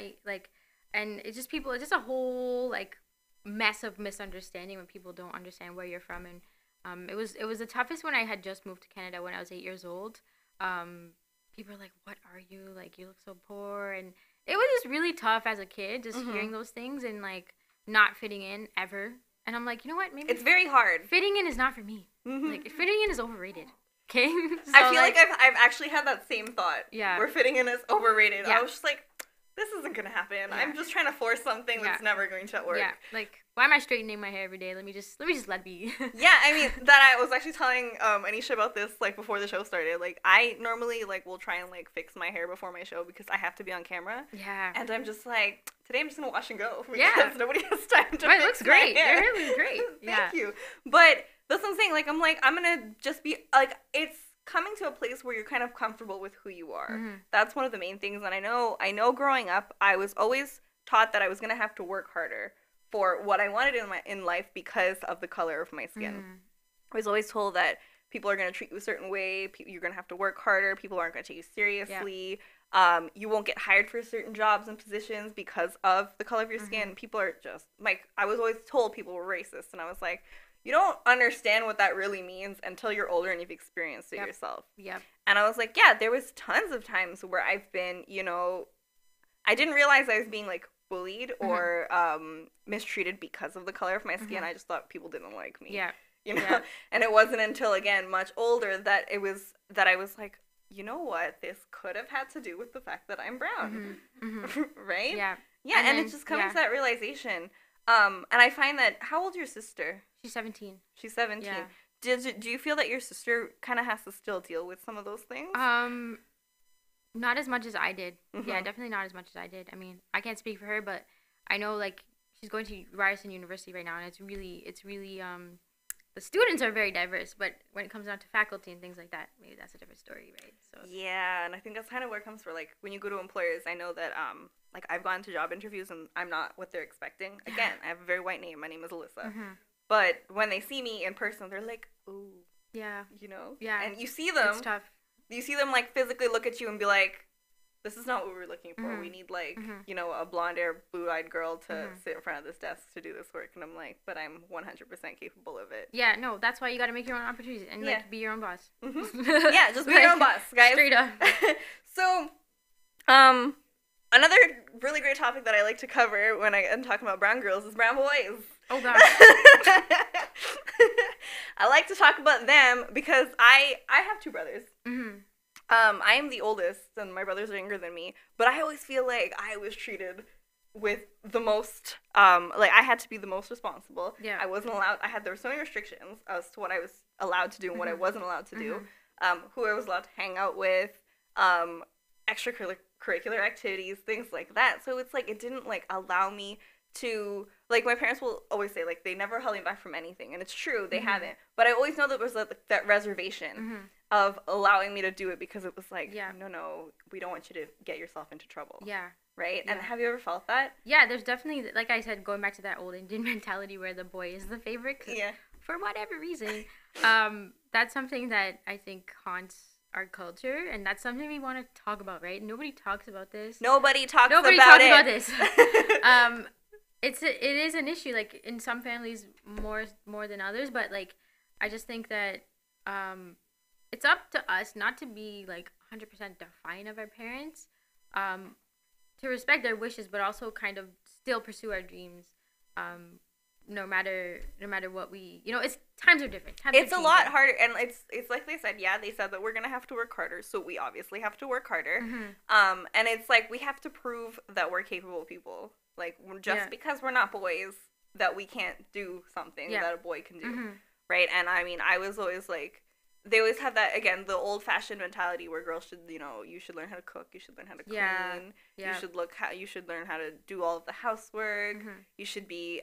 And it's just people. It's just a whole like mess of misunderstanding when people don't understand where you're from. And it was the toughest when I had just moved to Canada when I was 8 years old. People were like, "What are you? Like, you look so poor," and it was just really tough as a kid, just hearing those things and like not fitting in ever. And I'm like, you know what? Maybe it's very hard. Fitting in is not for me. Like, fitting in is overrated. Okay. So, I feel like I've actually had that same thought. Yeah. Where fitting in is overrated. Yeah. I was just like, this isn't gonna happen. Yeah. I'm just trying to force something that's never going to work. Yeah. Like, why am I straightening my hair every day? Let me just let be. Yeah, I mean, that I was actually telling Anisha about this like before the show started. Like, I normally like will try and like fix my hair before my show because I have to be on camera. Yeah. And I'm just like, today I'm just gonna wash and go because nobody has time to. It looks great. Your hair looks great. Thank you. But that's what I'm saying. Like, I'm gonna just be like, it's coming to a place where you're kind of comfortable with who you are. That's one of the main things. And I know growing up, I was always taught that I was gonna have to work harder for what I wanted in life because of the color of my skin. I was always told that people are gonna treat you a certain way. You're gonna have to work harder. People aren't gonna take you seriously. Yeah. You won't get hired for certain jobs and positions because of the color of your skin. People are just like, I was always told people were racist, and I was like, you don't understand what that really means until you're older and you've experienced it yourself. Yep. And I was like, yeah, there was tons of times where I've been, I didn't realize I was being like bullied or mistreated because of the color of my skin. I just thought people didn't like me. Yeah. And it wasn't until, again, much older that I was like, you know what? This could have had to do with the fact that I'm brown. Right? Yeah. Yeah, and it just comes to that realization. And I find that, how old is your sister? She's 17. She's 17. Yeah. Do you feel that your sister kind of has to still deal with some of those things? Not as much as I did. Yeah, definitely not as much as I did. I mean, I can't speak for her, but I know like she's going to Ryerson University right now, and it's really the students are very diverse, but when it comes down to faculty and things like that, maybe that's a different story, right? So yeah, and I think that's kind of where it comes from. Like, when you go to employers, I know that like I've gone to job interviews and I'm not what they're expecting. Again, I have a very white name. My name is Alyssa. But when they see me in person, they're like, ooh. Yeah. Yeah. And you see them. It's tough. You see them like physically look at you and be like, this is not what we're looking for. We need like, a blonde-haired, blue-eyed girl to sit in front of this desk to do this work. And I'm like, but I'm 100% capable of it. Yeah, no, that's why you got to make your own opportunities and like be your own boss. Yeah, just be your own boss, guys. Straight up. So, another really great topic that I like to cover when I am talking about brown girls is brown boys. Oh, gosh. I like to talk about them because I have two brothers. I am the oldest, and my brothers are younger than me, but I always feel like I was treated with the most, like, I had to be the most responsible. Yeah. I wasn't allowed, there were so many restrictions as to what I was allowed to do and what I wasn't allowed to do, who I was allowed to hang out with, extracurricular activities, things like that. So it's like, it didn't, like, allow me to, like, my parents will always say, like, they never held me back from anything, and it's true, they haven't, but I always know that there was that reservation of allowing me to do it because it was like, no, we don't want you to get yourself into trouble. Yeah. Right? Yeah. And have you ever felt that? Yeah, there's definitely, like I said, going back to that old Indian mentality where the boy is the favorite. Yeah. For whatever reason. That's something that I think haunts our culture, and that's something we want to talk about, right? Nobody talks about this. Nobody talks about this. It is an issue, like, in some families more than others, but, like, I just think that it's up to us not to be, like, 100% defiant of our parents, to respect their wishes, but also kind of still pursue our dreams, no matter what we, it's times are different. It's a lot harder, and it's like they said, they said that we're gonna have to work harder, so we obviously have to work harder, and it's like we have to prove that we're capable people, like, just because we're not boys, that we can't do something that a boy can do, right? And I mean, I was always like, they always have that, again, the old-fashioned mentality where girls should, you should learn how to cook, you should learn how to clean, you should learn how to do all of the housework, you should be,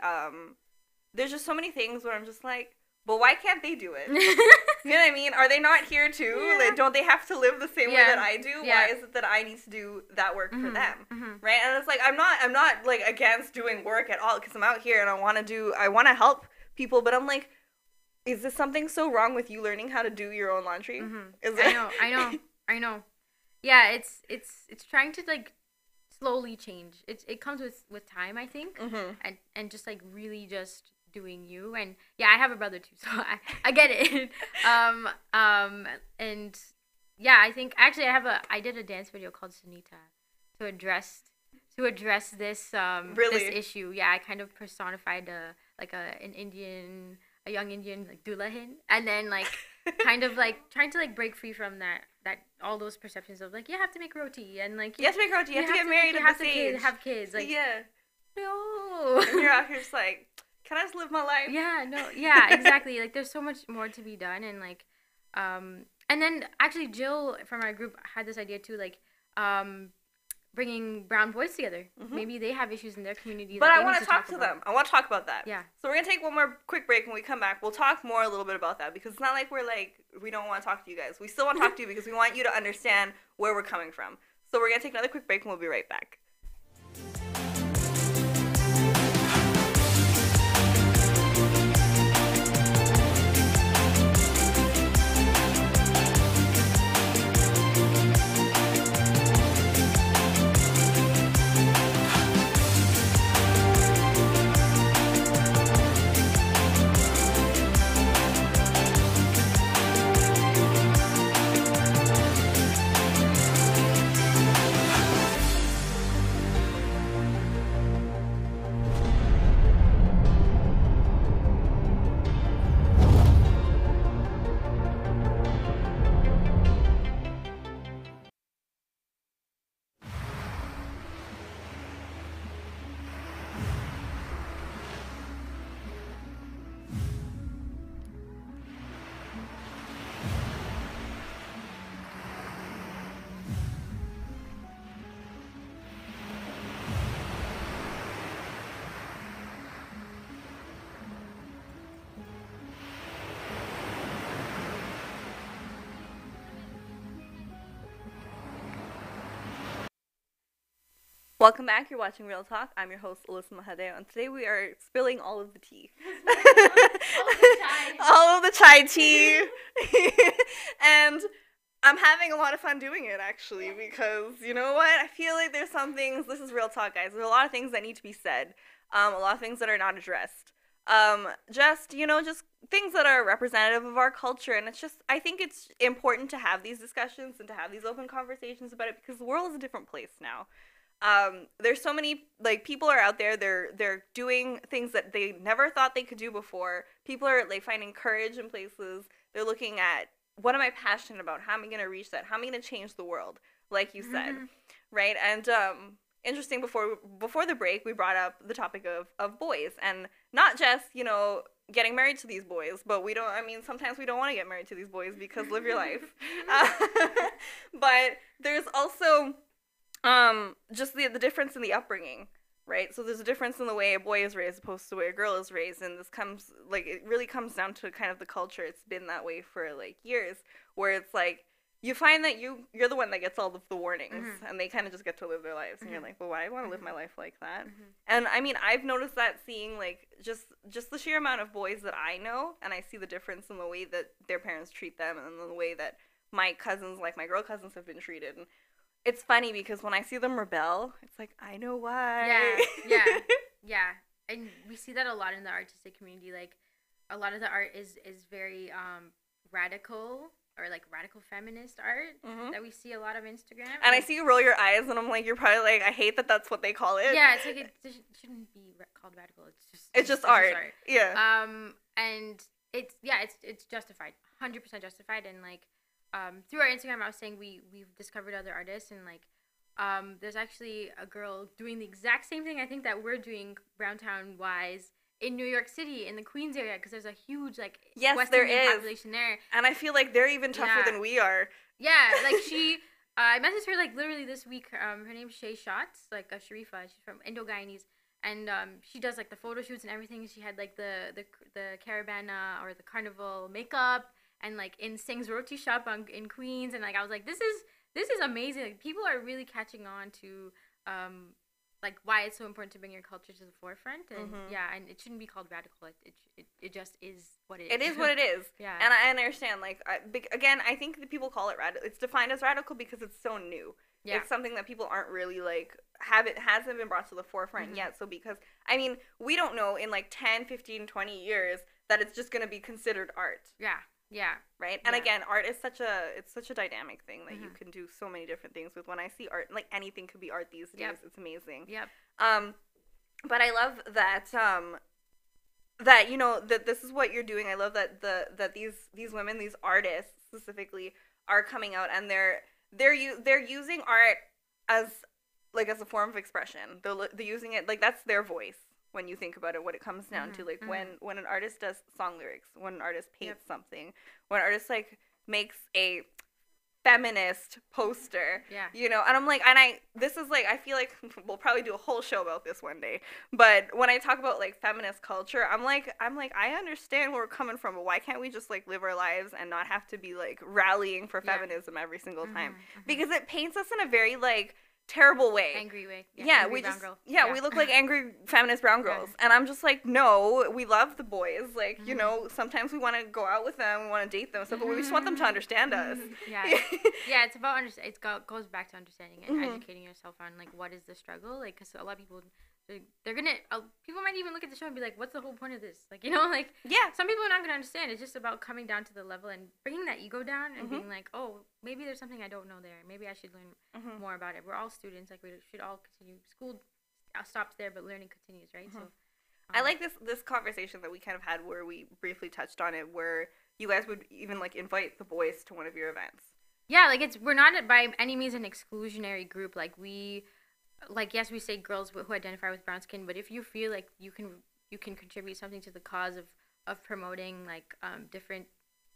there's just so many things where I'm just like, but why can't they do it? You know what I mean? Are they not here too? Yeah. Like, don't they have to live the same way that I do? Yeah. Why is it that I need to do that work for them? Right? And it's like, I'm not like against doing work at all, because I'm out here and I want to help people, but I'm like, is this something so wrong with you learning how to do your own laundry? I know. yeah, it's trying to like slowly change. It comes with time, I think, and just like really just doing you. And yeah, I have a brother too, so I get it. And yeah, I think actually I did a dance video called Sunita to address this Really? this issue. Yeah, I kind of personified a young Indian like dulahin, and then like kind of like trying to like break free from that all those perceptions of like you have to make roti and like You have to make roti. You have to get married at this age. Have kids. Like yeah. no. And you're out here just like, can I just live my life? Yeah. No. Yeah. Exactly. Like there's so much more to be done, and like, and then actually Jill from our group had this idea too, like, bringing brown boys together. Maybe they have issues in their community. But I want to talk to them. I want to talk about that. Yeah. So we're going to take one more quick break. When we come back, we'll talk more a little bit about that, because it's not like we don't want to talk to you guys. We still want to talk to you because we want you to understand where we're coming from. So we're going to take another quick break and we'll be right back. Welcome back. You're watching Real Talk. I'm your host, Alyssa Mahadeo, and today we are spilling all of the tea. All of the chai tea. And I'm having a lot of fun doing it, actually, because, you know what? I feel like there's some things, this is Real Talk, guys. There's a lot of things that need to be said. A lot of things that are not addressed. Just things that are representative of our culture. And it's just, I think it's important to have these discussions and to have these open conversations about it, because the world is a different place now. There's so many, like, people are out there, they're doing things that they never thought they could do before. People are, like, finding courage in places. They're looking at, what am I passionate about? How am I going to reach that? How am I going to change the world? Like you said, right? And, interesting, before the break, we brought up the topic of boys, and not just, getting married to these boys, but sometimes we don't want to get married to these boys, because live your life. But there's also just the difference in the upbringing, right? So there's a difference in the way a boy is raised opposed to the way a girl is raised, and it really comes down to kind of the culture. It's been that way for like years, where it's like you find that you're the one that gets all of the warnings, and they kind of just get to live their lives, and you're like, well, why do I want to live my life like that? And I mean, I've noticed that seeing like just the sheer amount of boys that I know, and I see the difference in the way that their parents treat them, and the way that my cousins, like my girl cousins, have been treated. And it's funny because when I see them rebel, it's like, I know why. Yeah. And we see that a lot in the artistic community. Like, a lot of the art is very radical, or like radical feminist art that we see a lot of Instagram. And I see you roll your eyes, and I'm like, you're probably like, I hate that that's what they call it. Yeah, it's like it shouldn't be called radical. It's just art. Yeah. And it's justified, 100% justified, and like. Through our Instagram, I was saying we've discovered other artists, and like there's actually a girl doing the exact same thing I think that we're doing Browntown wise in New York City, in the Queens area, because there's a huge like West Indian population there, and I feel like they're even tougher than we are. Yeah, like I messaged her like literally this week. Her name's Shay Shots, like Sharifa. She's from Indo-Guyanese, and she does like the photo shoots and everything. She had like the caravana or the carnival makeup. And like in Singh's roti shop in Queens, and like I was like, this is amazing. Like, people are really catching on to like why it's so important to bring your culture to the forefront, and and it shouldn't be called radical. It just is what it is. It is what it is. Yeah. And I understand, like, again, I think that people call it radical. It's defined as radical because it's so new. Yeah. It's something that people aren't really, like, hasn't been brought to the forefront yet. So because, I mean, we don't know in, like, 10, 15, 20 years that it's just going to be considered art. Yeah. Yeah. Right? And again, art is such a dynamic thing that you can do so many different things with. When I see art, like, anything could be art these days. It's amazing. Yep. But I love that, that, you know, that this is what you're doing. I love that that these women, these artists specifically, are coming out, and they're using art as a form of expression. They're using it, like, that's their voice. When you think about it, what it comes down to, like, when an artist does song lyrics, when an artist paints something, when an artist, like, makes a feminist poster, you know, and I'm like, this is, like, I feel like we'll probably do a whole show about this one day, but when I talk about, like, feminist culture, I'm like, I understand where we're coming from, but why can't we just, like, live our lives and not have to be, like, rallying for feminism every single time? Because it paints us in a very, like, terrible way. Angry way. Yeah, we just we look like angry feminist brown girls. And I'm just like, no, we love the boys. Like, you know, sometimes we want to go out with them, we want to date them and stuff, but we just want them to understand us. Yeah. It's about goes back to understanding and educating yourself on, like, what is the struggle, like, because a lot of people people might even look at the show and be like, what's the whole point of this? Like, you know, like, some people are not going to understand. It's just about coming down to the level and bringing that ego down and being like, oh, maybe there's something I don't know there. Maybe I should learn more about it. We're all students. Like, we should all continue. School stops there, but learning continues, right? So I like this conversation that we kind of had where we briefly touched on it, where you guys would even, like, invite the boys to one of your events. Yeah, like, we're not by any means an exclusionary group. Like, yes, we say girls who identify with brown skin, but if you feel like you can contribute something to the cause of promoting, like, different,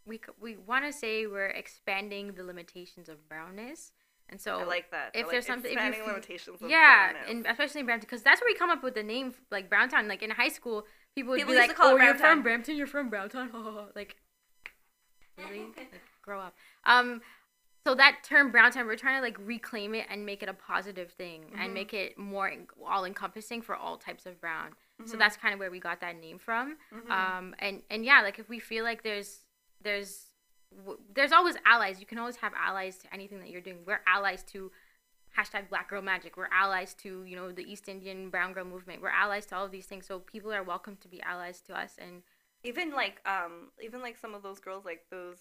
we want to say we're expanding the limitations of brownness. And so I like that. If there's something, expanding limitations of brownness. And especially in Brampton, because that's where we come up with the name, like, Browntown. Like, in high school, people would be like, "Oh, you're from Brampton, you're from Browntown." Like, really? Like, grow up. So that term Browntown, we're trying to, like, reclaim it and make it a positive thing and make it more all-encompassing for all types of brown. So that's kind of where we got that name from. And yeah, like, if we feel like there's always allies. You can always have allies to anything that you're doing. We're allies to #Black Girl Magic. We're allies to, you know, the East Indian Brown Girl Movement. We're allies to all of these things. So people are welcome to be allies to us. And even some of those girls, like those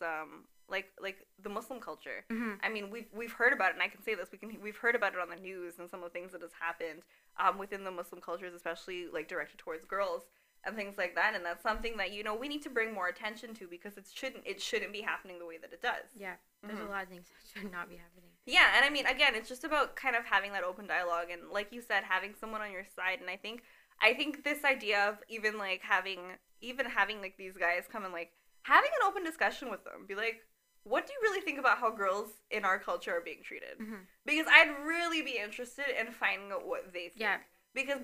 like the Muslim culture. I mean, we've heard about it, and I can say this, we've heard about it on the news and some of the things that has happened within the Muslim cultures, especially, like, directed towards girls and things like that. And that's something that, you know, we need to bring more attention to, because it shouldn't be happening the way that it does. Yeah, there's a lot of things that should not be happening. Yeah, and I mean, again, it's just about kind of having that open dialogue, and, like you said, having someone on your side. And I think this idea of even having like these guys come and, like, having an open discussion with them, be like, what do you really think about how girls in our culture are being treated? Because I'd really be interested in finding out what they think. Yeah. Because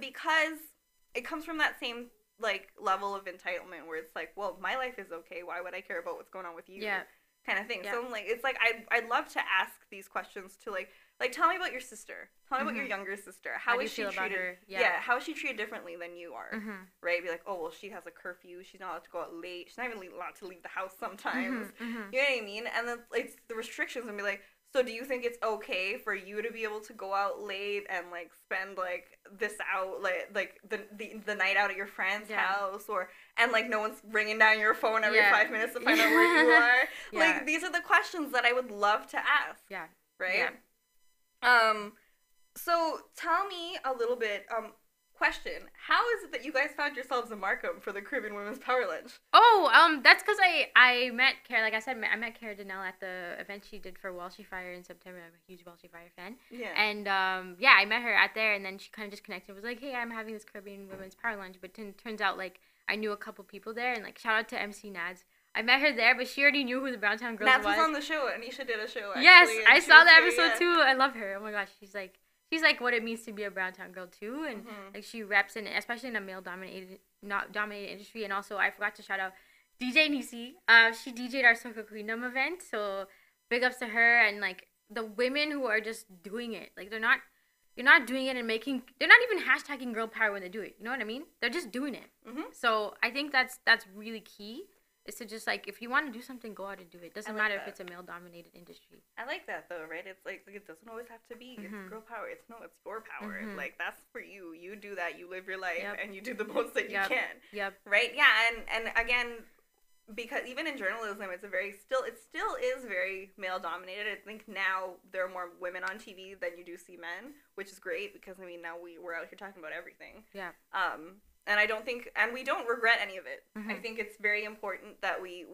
it comes from that same, like, level of entitlement where it's like, well, my life is okay. Why would I care about what's going on with you? Yeah. Kind of thing. Yeah. So I'm like, it's like I'd love to ask these questions to, like tell me about your sister. Tell me about your younger sister. How is she treated? Yeah. How is she treated differently than you are? Right? Be like, oh, well, she has a curfew. She's not allowed to go out late. She's not even allowed to leave the house sometimes. You know what I mean? And then, like, the restrictions, and be like, so do you think it's okay for you to be able to go out late and, like, spend, like, this out, like the night out at your friend's house, and, like, no one's ringing down your phone every 5 minutes to find out where you are? Like, these are the questions that I would love to ask. Yeah. Right? Yeah. So tell me a little bit, question, how is it that you guys found yourselves in Markham for the Caribbean Women's Power Lunch? Oh, that's because I met Kara, like I said, I met Kara Donnell at the event she did for Walshy Fire in September. I'm a huge Walshy Fire fan. Yeah. And, I met her out there, and then she kind of just connected, was like, hey, I'm having this Caribbean Women's Power Lunch, but turns out, like, I knew a couple people there, and, like, shout out to MC Nads. I met her there, but she already knew who the Browntown Girls was. Nads was on the show. Anisha did a show, actually. Yes, I saw the episode, too. I love her. Oh, my gosh. She's like what it means to be a Browntown girl, too. And, like, she reps, especially in a male-dominated industry. And also, I forgot to shout out DJ Nisi. She DJ'd our Soca Queendom event. So, big ups to her. And, like, the women who are just doing it. Like, they're not you're not doing it and they're not even hashtagging girl power when they do it. You know what I mean? They're just doing it. So I think that's really key. Is to just like, if you want to do something, go out and do it. Doesn't matter if it's a male-dominated industry. I like that though, right? It's like it doesn't always have to be it's girl power. It's your power. Like that's for you. You do that. You live your life and you do the most that you can. Right? Yeah. And again, because even in journalism, it still is very male-dominated. I think now there are more women on TV than you do see men, which is great because I mean now we're out here talking about everything. Yeah. And I don't think, and we don't regret any of it. I think it's very important that we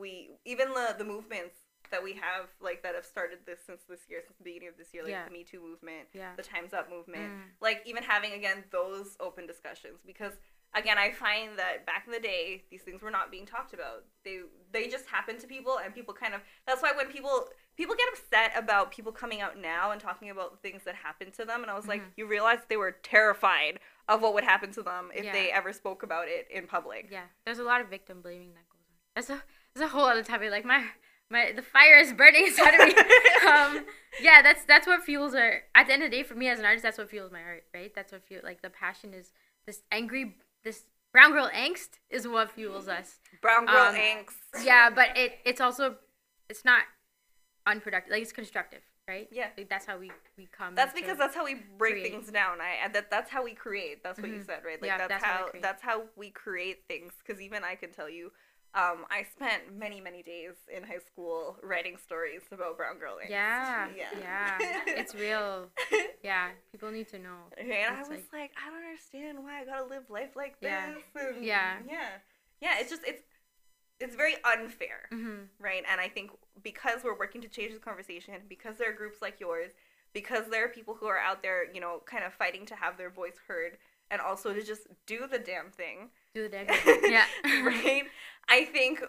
even the movements that we have, like, that have started since the beginning of this year, like the Me Too movement, the Time's Up movement, like, even having, again, those open discussions. Because, again, I find that back in the day, these things were not being talked about. They just happened to people, and people kind of, that's why when people get upset about people coming out now and talking about things that happened to them, and I was like, you realize they were terrified of what would happen to them if they ever spoke about it in public. Yeah, there's a lot of victim blaming that goes on. That's a whole other topic. Like the fire is burning inside of me. Yeah, that's what fuels our. At the end of the day, for me as an artist, that's what fuels my art, right? That's what fuels, like, the passion is this brown girl angst is what fuels us. Brown girl angst. Yeah, but it's also, it's not unproductive. Like, it's constructive. Right? Yeah. Like, that's how we come. That's because that's how we break things down. That's how we create. That's what you said, right? Like, that's how we create things. Because even I can tell you, I spent many days in high school writing stories about brown girl angst. Yeah. It's real. Yeah, people need to know. And I was like, I don't understand why I gotta live life like this. And yeah. It's very unfair, right? And I think because we're working to change the conversation, because there are groups like yours, because there are people who are out there, you know, kind of fighting to have their voice heard, and also to just do the damn thing. Do the damn thing. Yeah. Right? I think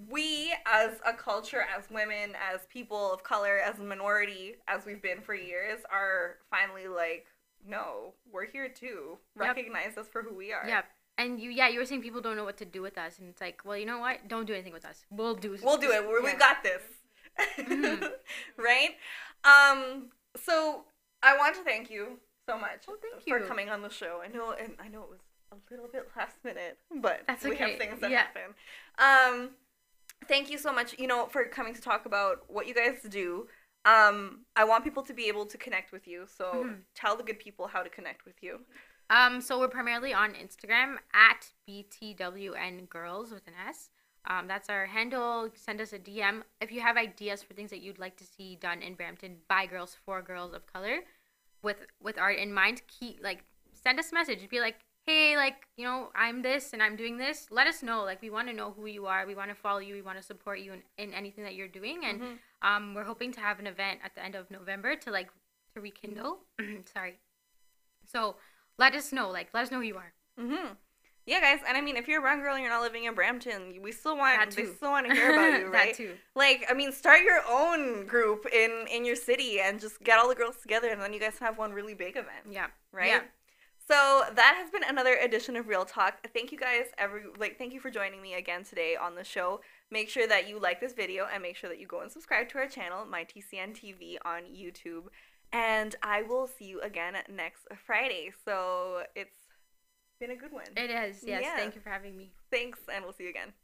we, as a culture, as women, as people of color, as a minority, as we've been for years, are finally like, no, we're here too. Recognize us for who we are. Yep. And you were saying people don't know what to do with us, and it's like, well, you know what? Don't do anything with us. We'll do it. We've got this. Right? So I want to thank you so much for coming on the show. I know it was a little bit last minute, but that's okay. We have things that happen. Thank you so much, you know, for coming to talk about what you guys do. I want people to be able to connect with you, so tell the good people how to connect with you. So we're primarily on Instagram at BTWN_girls with an S. That's our handle. Send us a DM if you have ideas for things that you'd like to see done in Brampton by girls for girls of color, with art in mind. Send us a message. Be like, hey, like, you know, I'm this and I'm doing this. Let us know. Like, we want to know who you are. We want to follow you. We want to support you in anything that you're doing. And we're hoping to have an event at the end of November to rekindle. Sorry. So let us know who you are. Yeah, guys, and I mean, if you're a brown girl and you're not living in Brampton, we still want to hear about you, right? That too. Like, I mean, start your own group in your city and just get all the girls together, and then you guys have one really big event. Yeah. Right? Yeah. So that has been another edition of Real Talk. Thank you guys, thank you for joining me again today on the show. Make sure that you like this video and make sure that you go and subscribe to our channel, My TCN TV on YouTube. And I will see you again next Friday. So it's been a good one. It is, yes. Yeah. Thank you for having me. Thanks, and we'll see you again.